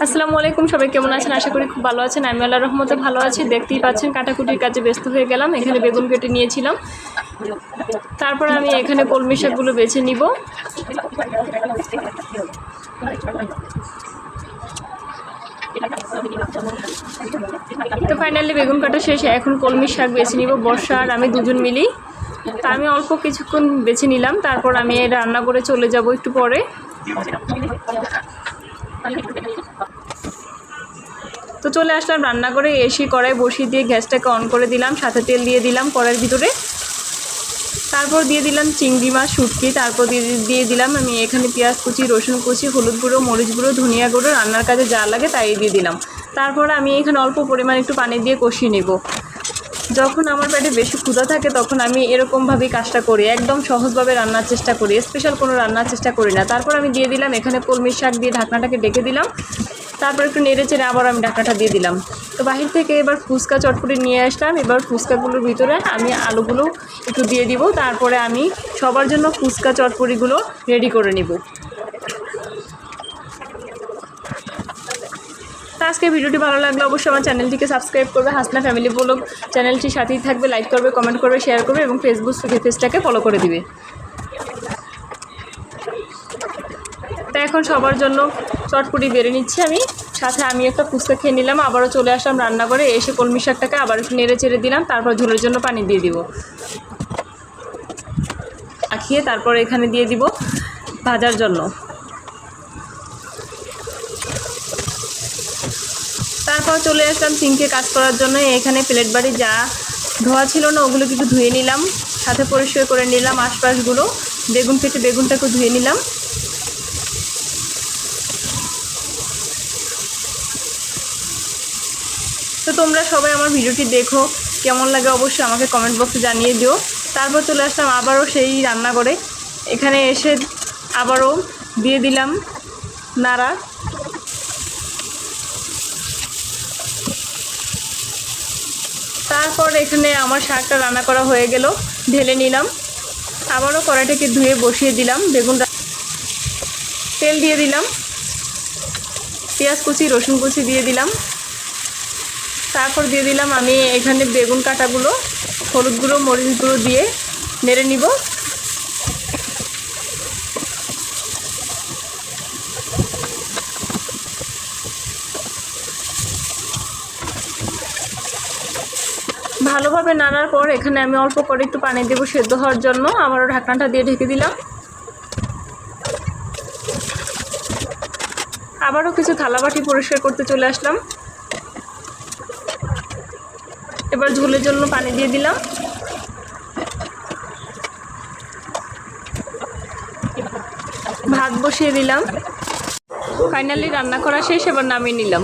আসসালামু আলাইকুম, সবাই কেমন আছেন? আশা করি খুব ভালো আছেন। আমি আল্লাহর রহমতে ভালো আছি। দেখতেই পাচ্ছেন কাটাকুটির কাজে ব্যস্ত হয়ে গেলাম। এখানে বেগুন কেটে নিয়েছিলাম, তারপর আমি এখানে কলমি শাকগুলো বেছে নিব। তো ফাইনালি বেগুন কাটা শেষ, এখন কলমি শাক বেছে নিব। বর্ষা আর আমি দুজন মিলি। তা আমি অল্প কিছুক্ষণ বেছে নিলাম, তারপর আমি রান্না করে চলে যাব একটু পরে। তো চলে আসলাম রান্না করে, এসে কড়াই বসিয়ে দিয়ে গ্যাসটাকে অন করে দিলাম, সাথে তেল দিয়ে দিলাম কড়াইয়ের ভিতরে। তারপর দিয়ে দিলাম চিংড়ি মাছ শুটকি, তারপর দিয়ে দিলাম আমি এখানে পেঁয়াজ কুচি, রসুন কুচি, হলুদ গুঁড়ো, মরিচ গুঁড়ো, ধনিয়া গুঁড়ো, রান্নার কাজে যা লাগে তাই দিয়ে দিলাম। তারপর আমি এখানে অল্প পরিমাণ একটু পানি দিয়ে কষিয়ে নেব। যখন আমার পেটে বেশি ক্ষুধা থাকে তখন আমি এরকমভাবেই কাজটা করি, একদম সহজভাবে রান্নার চেষ্টা করি, স্পেশাল কোনো রান্নার চেষ্টা করি না। তারপর আমি দিয়ে দিলাম এখানে কলমি শাক দিয়ে ঢাকনাটাকে ডেকে দিলাম। তারপর একটু নেড়ে চেড়ে আবার আমি ঢাকনাটা দিয়ে দিলাম। তো বাহির থেকে এবার ফুচকা চটপটি নিয়ে আসলাম। এবার ফুচকাগুলোর ভিতরে আমি আলুগুলো একটু দিয়ে দিব, তারপরে আমি সবার জন্য ফুচকা চটপটিগুলো রেডি করে নিব। তো আজকে ভিডিওটি ভালো লাগলে অবশ্যই আমার চ্যানেলটিকে সাবস্ক্রাইব করবে, হাসনা ফ্যামিলি ব্লগ চ্যানেলটির সাথেই থাকবে, লাইক করবে, কমেন্ট করবে, শেয়ার করবে এবং ফেসবুক পেজটাকে ফলো করে দিবে। তো এখন সবার জন্য চটপটি বেড়ে নিচ্ছি আমি, সাথে আমি একটা ফুচকা খেয়ে নিলাম। আবারও চলে আসলাম রান্না করে, এসে কলমি শাকটাকে আবার একটু নেড়ে চেড়ে দিলাম, তারপর ঝোলের জন্য পানি দিয়ে দিব। মাখিয়ে তারপর এখানে দিয়ে দিব ভাজার জন্য। তারপর চলে আসলাম সিঙ্কে কাজ করার জন্য। এখানে প্লেট বাড়ি যা ধোয়া ছিল না ওগুলোকে একটু ধুয়ে নিলাম, সাথে পরিষ্কার করে নিলাম আশপাশগুলো। বেগুন কেটে বেগুনটাকে ধুয়ে নিলাম। তো তোমরা সবাই আমার ভিডিওটি দেখো, কেমন লাগে অবশ্যই আমাকে কমেন্ট বক্সে জানিয়ে দিও। তারপর চলে আসলাম আবারও সেই রান্না করে, এখানে এসে আবারও দিয়ে দিলাম নাড়া। তারপর এখানে আমার শাকটা রান্না করা হয়ে গেল, ঢেলে নিলাম। আবারও কড়াইটাকে ধুয়ে বসিয়ে দিলাম। বেগুনটা তেল দিয়ে দিলাম, পেঁয়াজ কুচি, রসুন কুচি দিয়ে দিলাম। তারপর দিয়ে দিলাম আমি এখানে বেগুন কাটাগুলো, হলুদ গুঁড়ো, মরিচ গুঁড়ো দিয়ে নেড়ে নিব। ভালোভাবে নাড়ার পর এখানে আমি অল্প করে একটু পানি দেবো সেদ্ধ হওয়ার জন্য। আবারও ঢাকনাটা দিয়ে ঢেকে দিলাম। আবারও কিছু থালাবাটি পরিষ্কার করতে চলে আসলাম। এবার ঝোলের জন্য পানি দিয়ে দিলাম। ভাত বসিয়ে দিলাম। ফাইনালি রান্না করা শেষ, এবার নামিয়ে নিলাম।